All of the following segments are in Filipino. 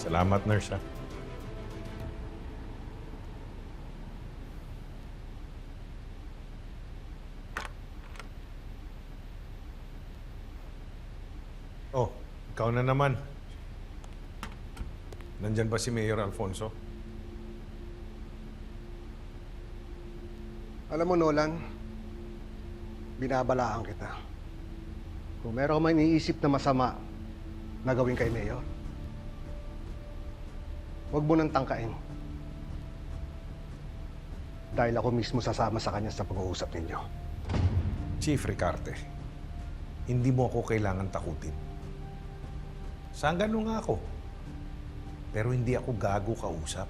Salamat, nurse, ha? Oh, ikaw na naman. Nandyan ba si Mayor Alfonso? Alam mo, Nolan, binabalaan kita. Kung meron ka man iniisip na masama na gawin kay Mayor, huwag mo nang tangkain. Dahil ako mismo sasama sa kanya sa pag-uusap ninyo. Chief Ricarte, hindi mo ako kailangan takutin. Sanggano nga ako. Pero hindi ako gago kausap.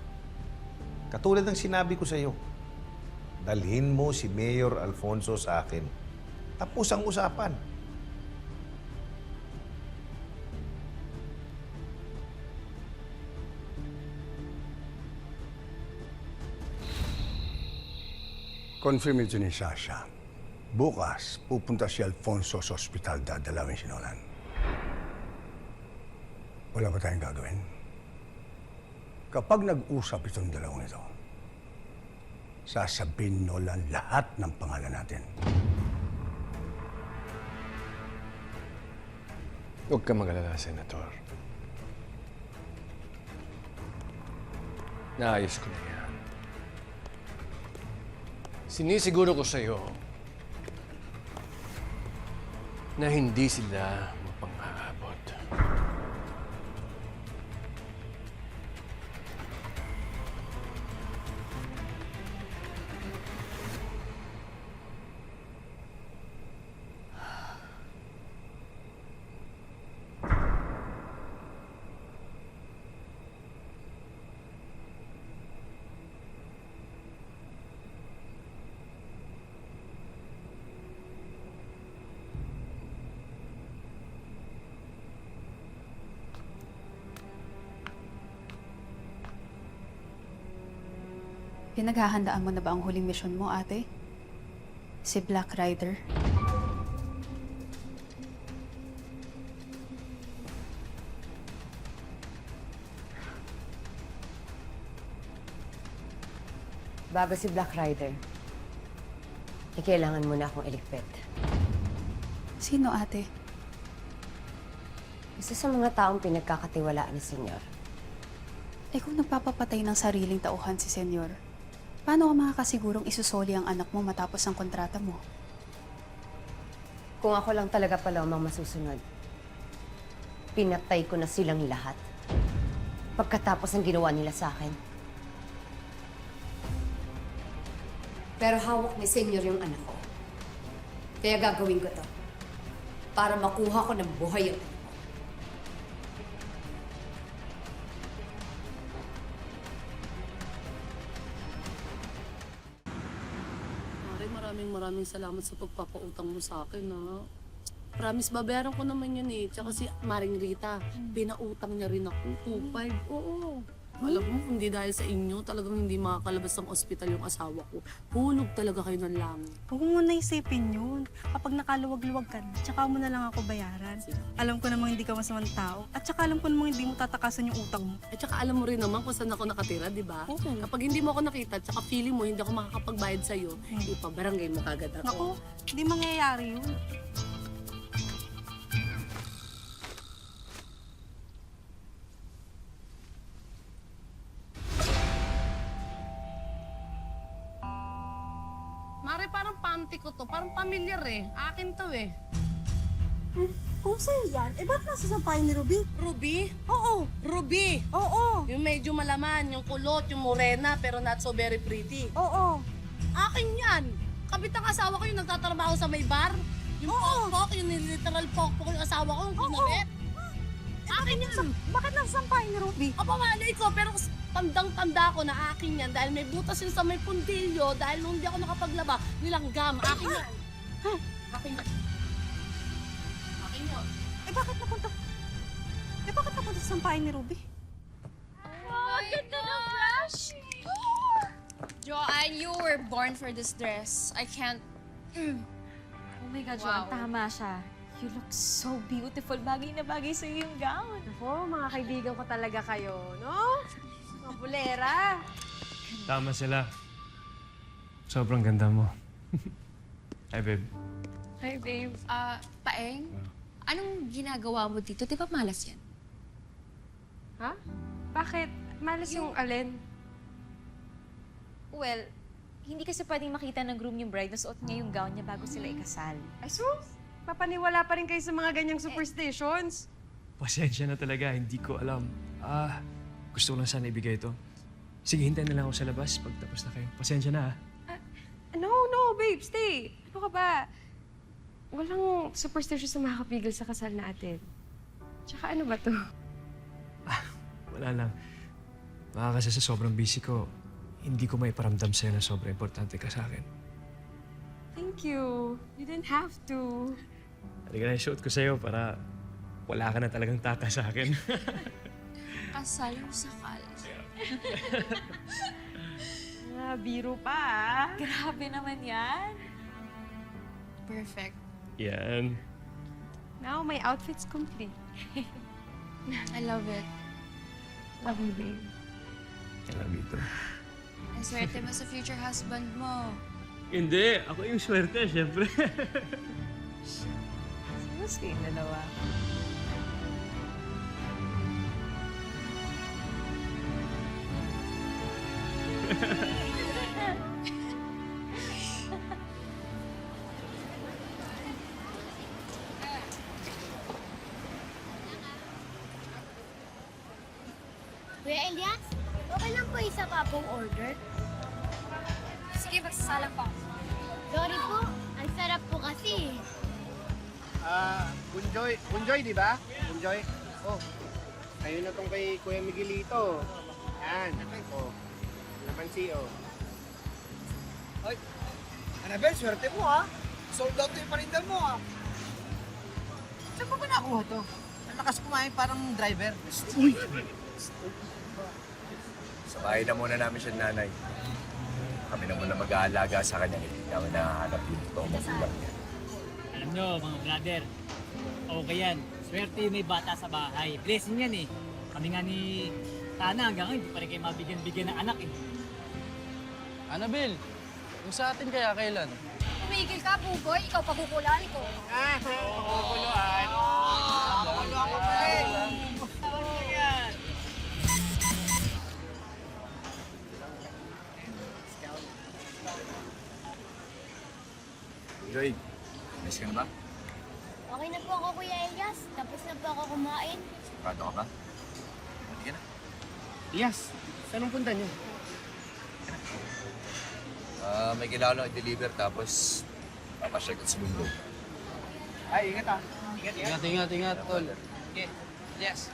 Katulad ng sinabi ko sa iyo, dalhin mo si Mayor Alfonso sa akin. Tapos ang usapan. Confirm ito ni Sasha. Bukas, pupunta si Alfonso sa ospital, dadalawin si Nolan. Wala ba tayong gagawin? Kapag nag-usap itong dalawang ito, sasabihin Nolan lahat ng pangalan natin. Huwag ka mag-alala, Senator. Naayos ko na yan. Sinisiguro ko sa'yo na hindi sila mapang-aabot. Pinaghahandaan mo na ba ang huling misyon mo, ate? Si Black Rider? Bago si Black Rider, kailangan mo na akong iligpit. Sino, ate? Isa sa mga taong pinagkakatiwalaan ni Senyor. Eh kung nagpapapatay ng sariling tauhan si Senyor, paano ka makakasigurong isusoli ang anak mo matapos ang kontrata mo? Kung ako lang talaga pala ang masusunod, pinatay ko na silang lahat. Pagkatapos ang ginawa nila sa akin. Pero hawak ni Senyor yung anak ko. Kaya gagawin ko to. Para makuha ko ng buhay yung anak ko. Maraming salamat sa pagpapautang mo sa akin, ha. Promise, babayaran ko naman yun, eh. Tsaka si Maring Rita, pinautang niya rin ako, 2.5. Oo. Alam mo, hindi dahil sa inyo, talagang hindi makakalabas ng ospital yung asawa ko. Hulog talaga kayo ng langit. Huwag mo na isipin yun. Kapag nakaluwag-luwag ka na, tsaka mo na lang ako bayaran. Alam ko namang hindi ka masamang tao. At tsaka alam ko namang hindi mo tatakasan yung utang mo. At tsaka alam mo rin naman kung saan ako nakatira, di ba? Oo. Kapag hindi mo ako nakita, tsaka feeling mo hindi ako makakapagbayad sa'yo, ipabarangay mo kagad ako. Naku, hindi mangyayari yun. Mare, parang panty ko to. Parang familiar eh. Akin to eh. Kung sa'yo yan, ba't nasa sampahin ni Ruby? Ruby? Oo, Ruby! oo, Yung medyo malaman, yung kulot, yung morena, pero not so very pretty. oo. Akin yan! Kabit ang asawa ko yung nagtatrabaho sa may bar. Yung pokpok, yung literal pokpok yung asawa ko, yung kinabit. Akin yan! Bakit nasa sampahin ni Ruby? Kapamalay ko, pero tandang-tanda ko na akin yan dahil may butas yun sa may pundilyo dahil nung hindi ako nakapaglaba, nilanggam. Akin yan. Akin yan. Akin yan. Bakit napunta sa sampahin ni Ruby? Wow, ganda ng brush! Joanne, you were born for this dress. I can't... Oh my God, Joanne, Wow. tama siya. You look so beautiful. Bagay na bagay sa'yo yung gown. Ako, mga kaibigan ko talaga kayo, no? Mga bulera. Tama sila. Sobrang ganda mo. Hi, babe. Hi, babe. Paeng? Anong ginagawa mo dito? Di ba malas yan? Ha? Bakit? Malas yung alin? Well, hindi kasi pwedeng makita ng groom yung bride na suot niya yung gown niya bago sila ikasal. Ay, sus! Papaniwala pa rin kayo sa mga ganyang superstitions. Pasensya na talaga, hindi ko alam. Gusto ko lang sana ibigay ito. Sige, hintayin na lang ako sa labas pagtapos na kayo. Pasensya na, No, babe, stay. Ano ka ba? Walang superstition sa makakapigil sa kasal natin. Tsaka ano ba to? Wala lang. Baka kasi sa sobrang busy ko, hindi ko may paramdam sa'yo na sobrang importante ka sa akin. Thank you. You didn't have to. Halika na, shoot ko sa'yo para wala ka na talagang taka sa akin. Kasal mo sakal. Biro pa, ah. Grabe naman yan. Perfect. Yan. Now, my outfit's complete. I love it. Love you, babe. I love you too. Ang swerte mo sa future husband mo. Hindi, ako yung swerte, syempre. So sweet, dalawa. Kuya Elias, okay lang po isa pa pong order? Sige, magsasalang pa. Sorry po, ang sarap po kasi. Bunjoy, di ba? Bunjoy? Oh, ayun na tong kay Kuya Miguelito. Yan. Oh, napansi, oh. Ay, Annabel, swerte mo ha. Sold out yung parindan mo ha. Saan mo ba nakuha to? Ang lakas kumain parang driver. Uy! Sa bahay na muna namin siya nanay. Kami na muna mag-aalaga sa kanya. Hindi namin nakahanap yung totoong magulang niya. Alam nyo, mga brother, okay yan. Swerte yung may bata sa bahay. Blessing yan eh. Kami nga ni Tana hanggang ngayon, hindi pa rin kayo mabigyan-bigyan ng anak eh. Annabel, kung sa atin kaya kailan? Tumigil ka, Pugoy. Ikaw pagkukulaan ko. Kukuluan. Kukulo ako pa eh. Yan. Joy, miss ka na ba? Okay na po ako, Kuya Elias. Tapos na po ako kumain. Sigurado ka ba? Hindi ka na. Yes. Saan ang punta niyo? May kailangan lang i-deliver tapos papasyag ko sa mundo. Ay, ingat ah. Ingat, tol. Okay. Yes.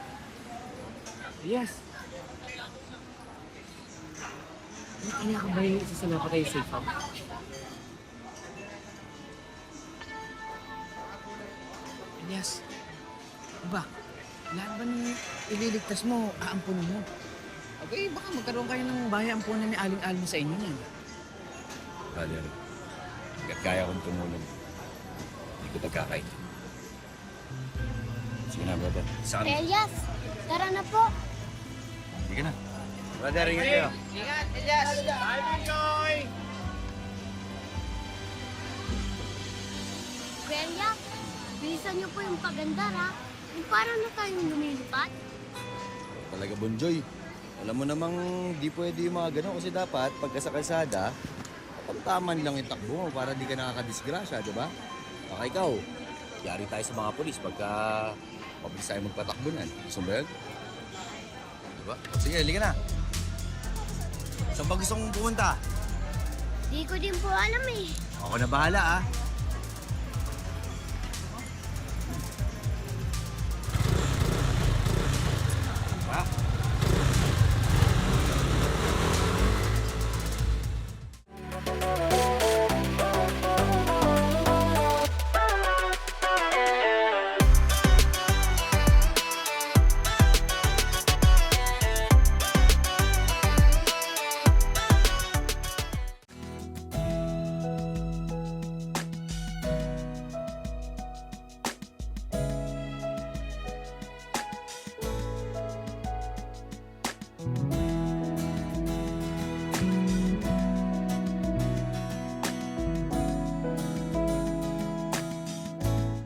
Yes. Ano ka ba yung isa sa napatay sa safe house? Elias, ba? Lahat ba nang ililigtas mo, aampunin mo? Okay, baka magkaroon kayo ng bahay ampunan ni Aling-Alin sa inyo niyan. Brother, hanggat kaya kong tumulong, hindi ko pagkakain. Sige na, brother. Saan? Elias, tara na po. Sige na. Brother, ingat kayo. Ingat, Elias! Bye, Joy! Kuya Elias, bilisan niyo po yung pagandar ha. Yung parang na tayong lumilipad. Talaga, Bonjoy. Alam mo namang di pwede yung mga gano'n kasi dapat pagka sa kalsada, taman lang yung takbo mo para di ka nakakadisgrasya, di ba? Baka ikaw, yari tayo sa mga polis pagka mabilis tayo magpatakbo nan. Gusto mo ba yun? Di ba? Sige, halika na. Saan ba gusto mong pumunta? Di ko din po alam eh. Ako na bahala ah.